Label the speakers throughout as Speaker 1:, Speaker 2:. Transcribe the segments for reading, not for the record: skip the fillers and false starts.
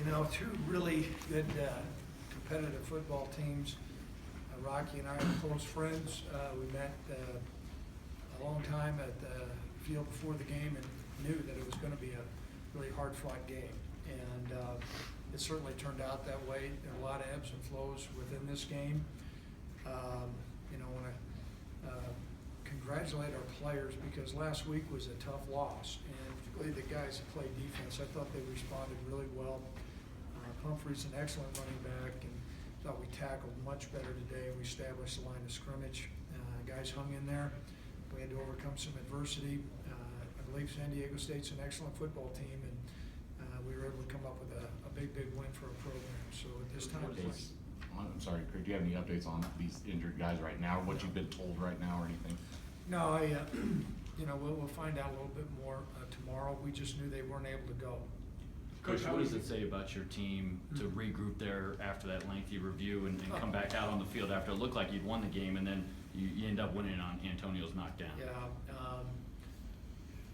Speaker 1: Two really good competitive football teams. Rocky and I are close friends. We met a long time at the field before the game and knew that it was going to be a really hard-fought game. And it certainly turned out that way. There are a lot of ebbs and flows within this game. I want to congratulate our players because last week was a tough loss, and particularly the guys that played defense. I thought they responded really well. Humphrey's an excellent running back, and thought we tackled much better today. We established the line of scrimmage. Guys hung in there. We had to overcome some adversity. I believe San Diego State's an excellent football team, and we were able to come up with a big win for our program. So at this time,
Speaker 2: I'm sorry, Craig, do you have any updates on these injured guys right now, or what you've been told right now or anything?
Speaker 1: No, we'll find out a little bit more tomorrow. We just knew they weren't able to go.
Speaker 3: Coach, what does it say about your team to regroup there after that lengthy review and come back out on the field after it looked like you'd won the game and then you end up winning on Antonio's knockdown?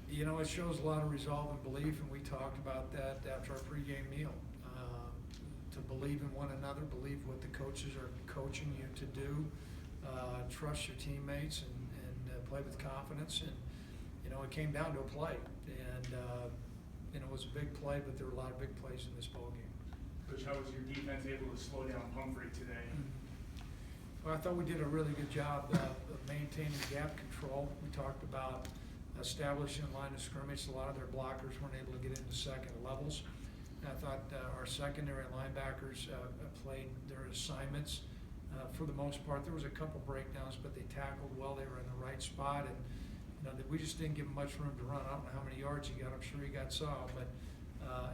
Speaker 1: Yeah, it shows a lot of resolve and belief, and we talked about that after our pregame meal. To believe in one another, believe what the coaches are coaching you to do, trust your teammates, and play with confidence. And it came down to a play, and it was a big play, but there were a lot of big plays in this ball game.
Speaker 4: Coach, how was your defense able to slow down Humphrey today?
Speaker 1: Well, I thought we did a really good job of maintaining gap control. We talked about establishing a line of scrimmage. A lot of their blockers weren't able to get into second levels. I thought our secondary linebackers played their assignments for the most part. There was a couple breakdowns, but they tackled well. They were in the right spot, and we just didn't give him much room to run. I don't know how many yards he got. I'm sure he got some, but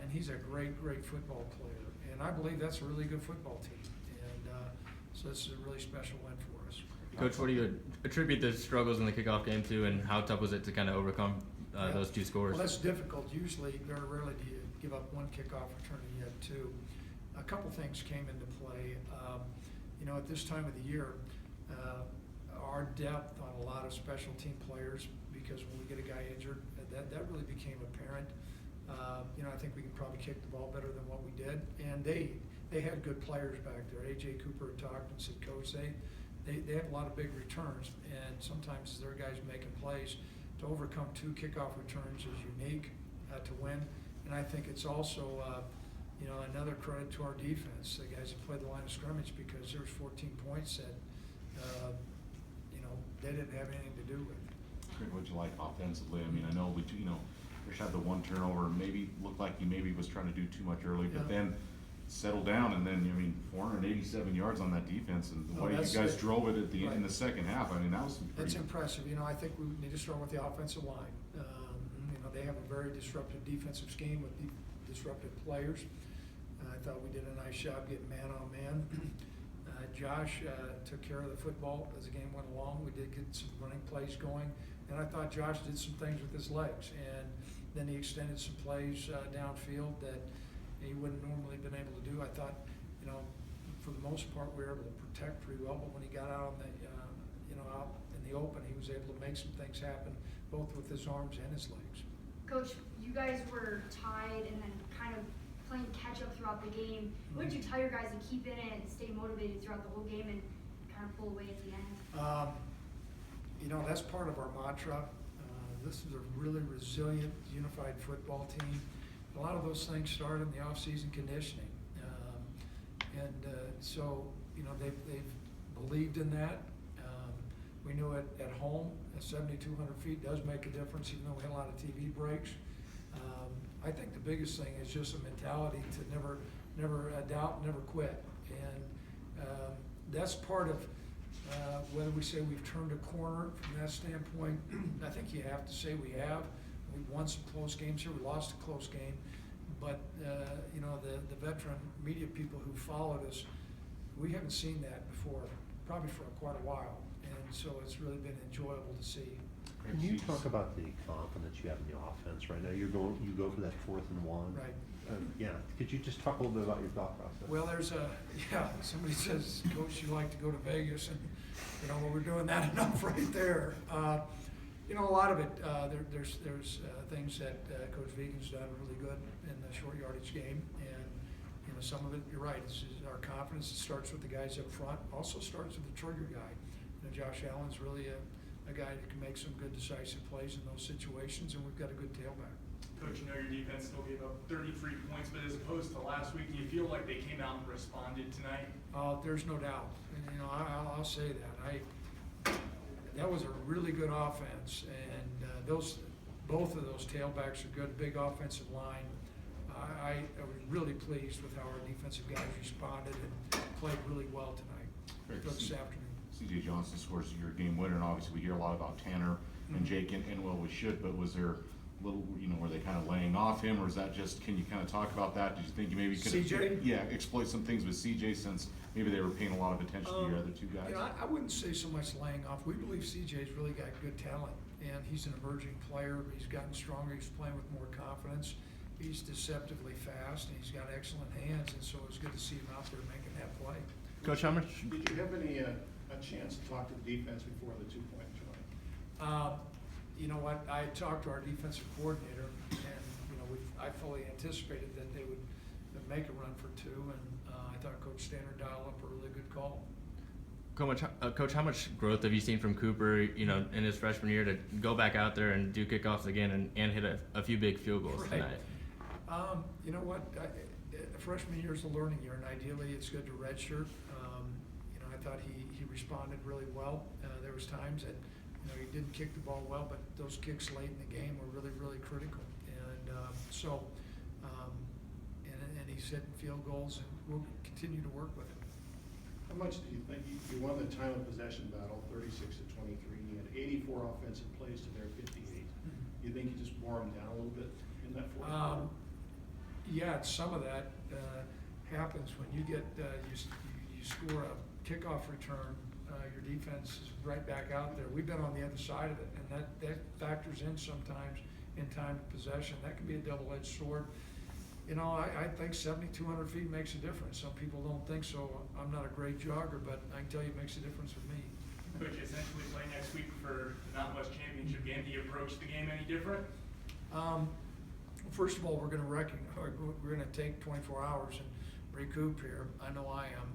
Speaker 1: and he's a great football player, and I believe that's a really good football team. And so this is a really special win for us.
Speaker 5: Coach, what do you attribute the struggles in the kickoff game to, and how tough was it to kind of overcome those two scores?
Speaker 1: Well, that's difficult. Usually, very rarely do you give up one kickoff return and you have two. A couple things came into play. At this time of the year, our depth on a lot of special team players, because when we get a guy injured, that really became apparent. I think we can probably kick the ball better than what we did, and they had good players back there. A.J. Cooper had talked and said, Coach, they have a lot of big returns, and sometimes their guys making plays. To overcome two kickoff returns is unique to win, and I think it's also another credit to our defense, the guys that played the line of scrimmage, because there's 14 points that they didn't have anything to do with.
Speaker 2: Craig, what'd you like offensively? I mean, I know Rich had the one turnover, maybe looked like he maybe was trying to do too much early, but then settled down, and then 487 yards on that defense, and the way you guys drove it at the in the second half. I mean, that was pretty.
Speaker 1: It's impressive. I think we need to start with the offensive line. They have a very disruptive defensive scheme with disruptive players. I thought we did a nice job getting man on man. Josh took care of the football as the game went along. We did get some running plays going, and I thought Josh did some things with his legs, and then he extended some plays downfield that he wouldn't normally been able to do. I thought, for the most part, we were able to protect pretty well, but when he got out on the, out in the open, he was able to make some things happen, both with his arms and his legs.
Speaker 6: Coach, you guys were tied and then kind of playing catch up throughout the game. What did you tell your guys to keep in it and stay motivated throughout the whole game and kind of pull away at the end?
Speaker 1: That's part of our mantra. This is a really resilient, unified football team. A lot of those things start in the off-season conditioning, so they've believed in that. We knew it at home at 7,200 feet does make a difference, even though we had a lot of TV breaks. I think the biggest thing is just a mentality to never doubt, never quit, and that's part of whether we say we've turned a corner from that standpoint. I think you have to say we have. We've won some close games here. We lost a close game, but the veteran media people who followed us, we haven't seen that before, probably for quite a while, and so it's really been enjoyable to see.
Speaker 7: Can you talk about the confidence you have in the offense right now? You go for that 4th and 1.
Speaker 1: Right.
Speaker 7: Could you just talk a little bit about your thought process?
Speaker 1: Well, somebody says, Coach, you like to go to Vegas, and well, we're doing that enough right there. A lot of it, there's things that Coach Vegan's done really good in the short yardage game, and know, some of it, you're right, it's our confidence. It starts with the guys up front, also starts with the trigger guy. You know, Josh Allen's really a guy that can make some good decisive plays in those situations, and we've got a good tailback.
Speaker 4: Coach, you know your defense still gave up 33 points, but as opposed to last week, do you feel like they came out and responded tonight?
Speaker 1: There's no doubt. And, you know, I'll say that. That was a really good offense, and both of those tailbacks are good, big offensive line. I was really pleased with how our defensive guys responded and played really well tonight,
Speaker 2: Great.
Speaker 1: this afternoon.
Speaker 2: C.J. Johnson scores your game winner, and obviously we hear a lot about Tanner and Jake, and well, we should, but was there a little, you know, were they kind of laying off him, or is that just, can you kind of talk about that? Did you think you maybe could
Speaker 1: CJ?
Speaker 2: Yeah, exploit some things with C.J. since maybe they were paying a lot of attention to your other two guys?
Speaker 1: You know, I wouldn't say so much laying off. We believe CJ's really got good talent, and he's an emerging player. He's gotten stronger. He's playing with more confidence. He's deceptively fast, and he's got excellent hands, and so it's good to see him out there making that play.
Speaker 5: Coach, how much?
Speaker 8: Did you have any, a chance to talk to the defense before the 2-point try?
Speaker 1: You know what, I talked to our defensive coordinator, and, you know, I fully anticipated that they would make a run for two, and I thought Coach Standard dialed up a really good call.
Speaker 5: Coach, how much growth have you seen from Cooper, you know, in his freshman year to go back out there and do kickoffs again and hit a few big field goals
Speaker 1: Right.
Speaker 5: tonight?
Speaker 1: You know what, freshman year is a learning year, and ideally it's good to redshirt. You know, I thought he responded really well. There was times that, you know, he didn't kick the ball well, but those kicks late in the game were really, really critical. And and he's hitting field goals, and we'll continue to work with him.
Speaker 8: How much do you think, you won the time of possession battle, 36-23, you had 84 offensive plays to their 58. You think you just wore them down a little bit in that fourth quarter?
Speaker 1: Yeah, some of that happens when you get you score a kickoff return. Your defense is right back out there. We've been on the other side of it, and that factors in sometimes in time of possession. That can be a double-edged sword. You know, I think 7,200 feet makes a difference. Some people don't think so. I'm not a great jogger, but I can tell you it makes a difference with me.
Speaker 4: Coach, you essentially play next week for the Mountain West Championship game. Do you approach the game any different?
Speaker 1: First of all, we're going to take 24 hours and recoup here. I know I am.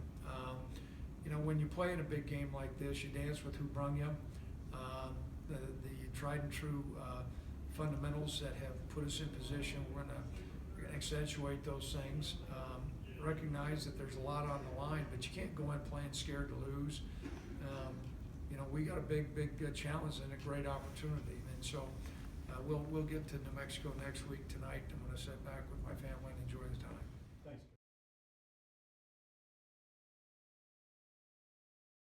Speaker 1: You know, when you play in a big game like this, you dance with who brung you. The tried and true fundamentals that have put us in position. We're going to accentuate those things. Recognize that there's a lot on the line, but you can't go in playing scared to lose. You know, we got a big challenge and a great opportunity, and so we'll get to New Mexico next week tonight. I'm going to sit back with my family